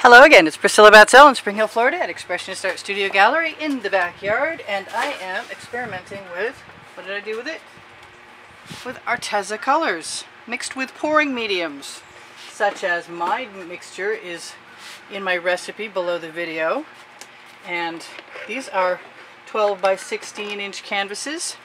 Hello again, it's Priscilla Batzell in Spring Hill, Florida at Expressionist Art Studio Gallery in the backyard, and I am experimenting with, what did I do with it? With Arteza colors mixed with pouring mediums, such as my mixture is in my recipe below the video, and these are 12 by 16 inch canvases,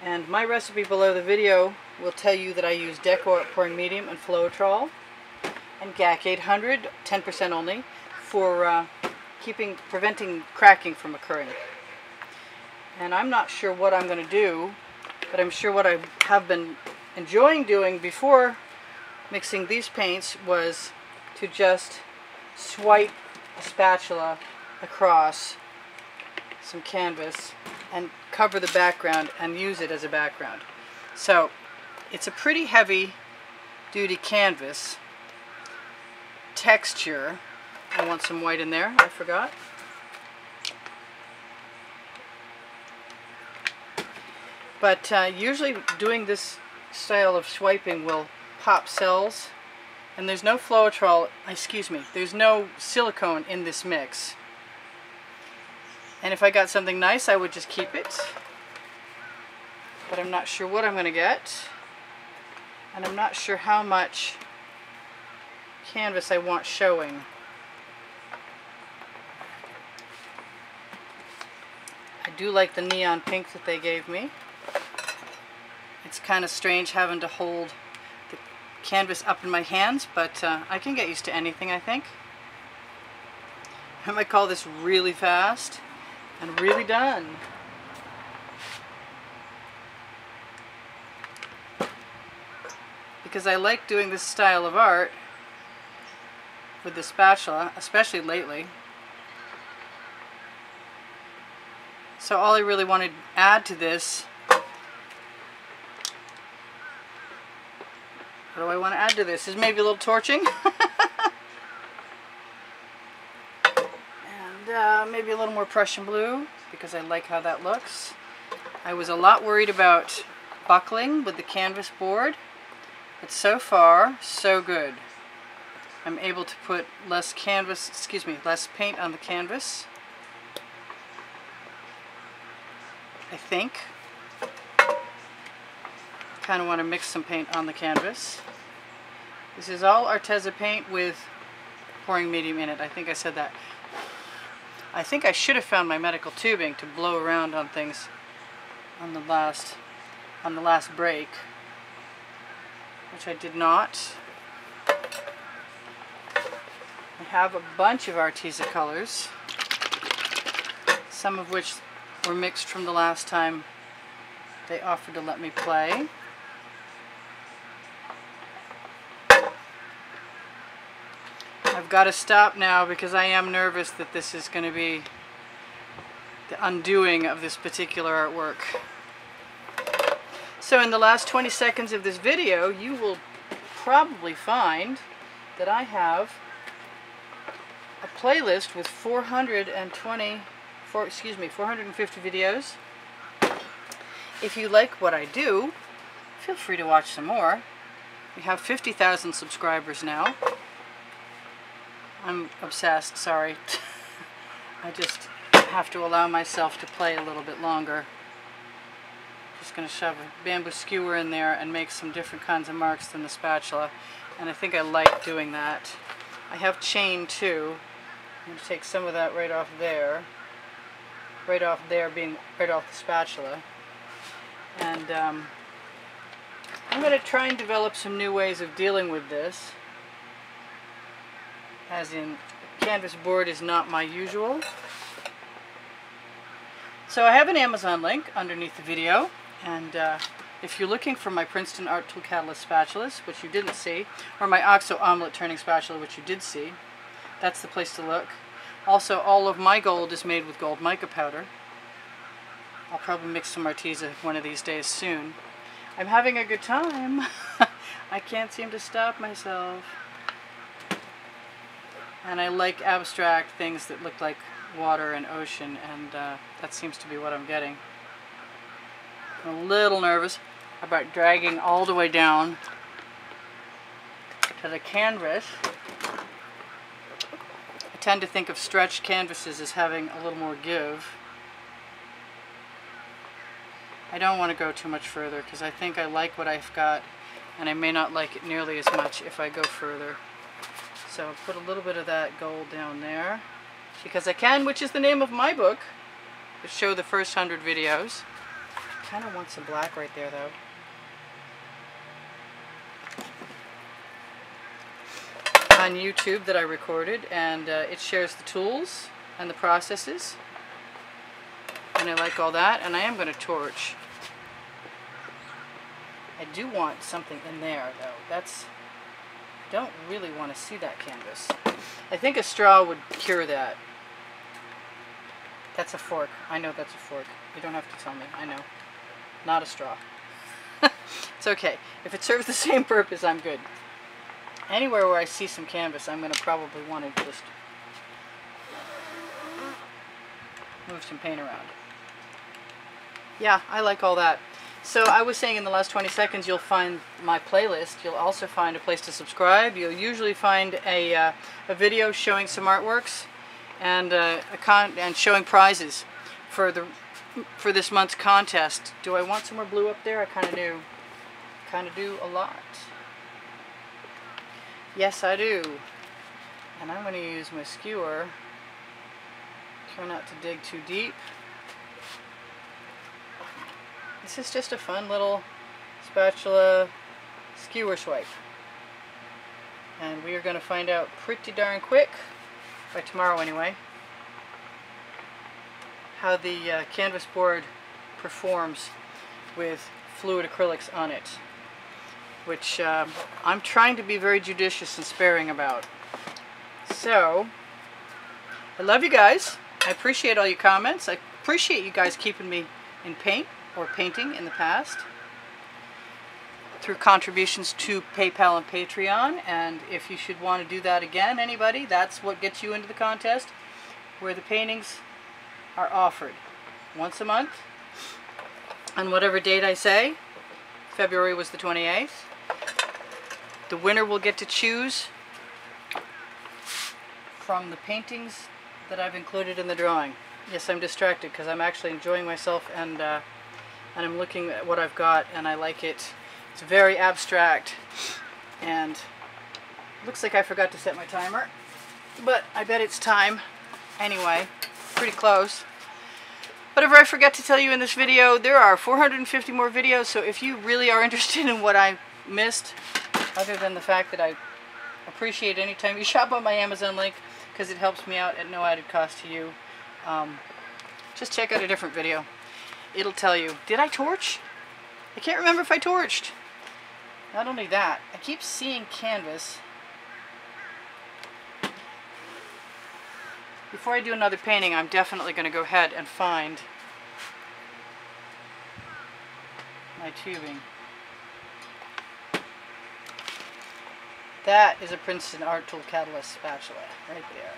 and my recipe below the video will tell you that I use Deco Art pouring medium and Floetrol and GAC 800, 10% only, for preventing cracking from occurring. And I'm not sure what I'm going to do, but I'm sure what I have been enjoying doing before mixing these paints was to just swipe a spatula across some canvas and cover the background and use it as a background. So it's a pretty heavy duty canvas. Texture, I want some white in there, I forgot. But usually doing this style of swiping will pop cells, and there's no Floetrol, there's no silicone in this mix. And if I got something nice, I would just keep it. But I'm not sure what I'm going to get, and I'm not sure how much canvas I want showing. I do like the neon pink that they gave me. It's kind of strange having to hold the canvas up in my hands, but I can get used to anything, I think. I might call this really fast and really done. Because I like doing this style of art with the spatula, especially lately. So all I really want to add to this, what do I want to add to this, is maybe a little torching. And maybe a little more Prussian blue, because I like how that looks. I was a lot worried about buckling with the canvas board, but so far, so good. I'm able to put less paint on the canvas, I think. Kind of want to mix some paint on the canvas. This is all Arteza paint with pouring medium in it. I think I said that. I think I should have found my medical tubing to blow around on things on the last break, which I did not. I have a bunch of Arteza colors, some of which were mixed from the last time they offered to let me play. I've got to stop now because I am nervous that this is going to be the undoing of this particular artwork. So in the last 20 seconds of this video, you will probably find that I have a playlist with 450 videos. If you like what I do, feel free to watch some more. We have 50,000 subscribers now. I'm obsessed, sorry. I just have to allow myself to play a little bit longer. Just going to shove a bamboo skewer in there and make some different kinds of marks than the spatula, and I think I like doing that. I have chain too. I'm going to take some of that right off there being right off the spatula, and I'm going to try and develop some new ways of dealing with this, as in canvas board is not my usual. So I have an Amazon link underneath the video, and if you're looking for my Princeton Art Tool Catalyst spatulas, which you didn't see, or my OXO omelet turning spatula, which you did see, that's the place to look. Also, all of my gold is made with gold mica powder. I'll probably mix some Arteza one of these days soon. I'm having a good time. I can't seem to stop myself. And I like abstract things that look like water and ocean, and that seems to be what I'm getting. I'm a little nervous about dragging all the way down to the canvas tend to think of stretched canvases as having a little more give. I don't want to go too much further because I think I like what I've got, and I may not like it nearly as much if I go further. So I'll put a little bit of that gold down there because I can, which is the name of my book, to show the first 100 videos. Kind of want some black right there though. On YouTube that I recorded, and it shares the tools and the processes, and I like all that. And I am going to torch. I do want something in there though. I don't really want to see that canvas. I think a straw would cure that. That's a fork. I know that's a fork. You don't have to tell me. I know. Not a straw. It's okay. If it serves the same purpose, I'm good. Anywhere where I see some canvas, I'm going to probably want to just move some paint around. Yeah, I like all that. So I was saying in the last 20 seconds you'll find my playlist. You'll also find a place to subscribe. You'll usually find a video showing some artworks and and showing prizes for this month's contest. Do I want some more blue up there? I kind of do. Kind of do a lot. Yes, I do. And I'm going to use my skewer. Try not to dig too deep. This is just a fun little spatula skewer swipe. And we are going to find out pretty darn quick, by tomorrow anyway, how the canvas board performs with fluid acrylics on it, which I'm trying to be very judicious and sparing about. So, I love you guys. I appreciate all your comments. I appreciate you guys keeping me in paint or painting in the past through contributions to PayPal and Patreon. And if you should want to do that again, anybody, that's what gets you into the contest, where the paintings are offered once a month on whatever date I say. February was the 28th. The winner will get to choose from the paintings that I've included in the drawing. Yes, I'm distracted because I'm actually enjoying myself, and I'm looking at what I've got, and I like it. It's very abstract, and looks like I forgot to set my timer, but I bet it's time anyway. Pretty close. Whatever I forget to tell you in this video, there are 450 more videos, so if you really are interested in what I missed, other than the fact that I appreciate any time you shop on my Amazon link, because it helps me out at no added cost to you, just check out a different video. It'll tell you. Did I torch? I can't remember if I torched. Not only that, I keep seeing canvas. Before I do another painting, I'm definitely going to go ahead and find my tubing. That is a Princeton Art Tool Catalyst spatula right there.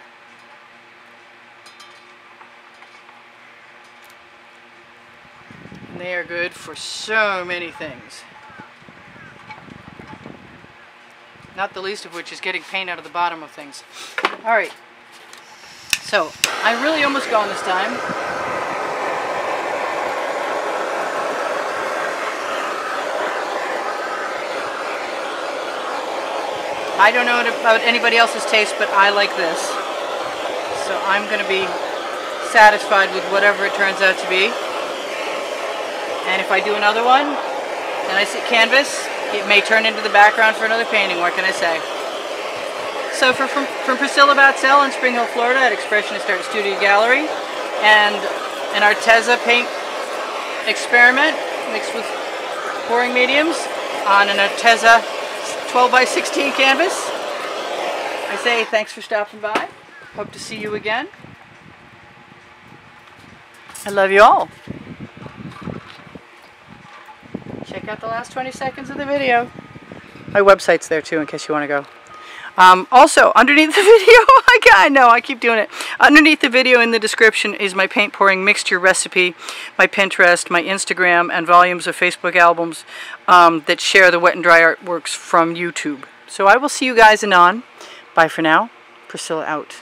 And they are good for so many things. Not the least of which is getting paint out of the bottom of things. Alright. So, I'm really almost gone this time. I don't know about anybody else's taste, but I like this. So I'm going to be satisfied with whatever it turns out to be. And if I do another one, and I see canvas, it may turn into the background for another painting. What can I say? So from Priscilla Batzell in Spring Hill, Florida at Expressionist Art Studio Gallery, and an Arteza paint experiment mixed with pouring mediums on an Arteza 12 by 16 canvas. I say thanks for stopping by. Hope to see you again. I love you all. Check out the last 20 seconds of the video. My website's there too in case you want to go. Also, underneath the video, I know, I keep doing it. Underneath the video in the description is my paint pouring mixture recipe, my Pinterest, my Instagram, and volumes of Facebook albums that share the wet and dry artworks from YouTube. So I will see you guys anon. Bye for now. Priscilla out.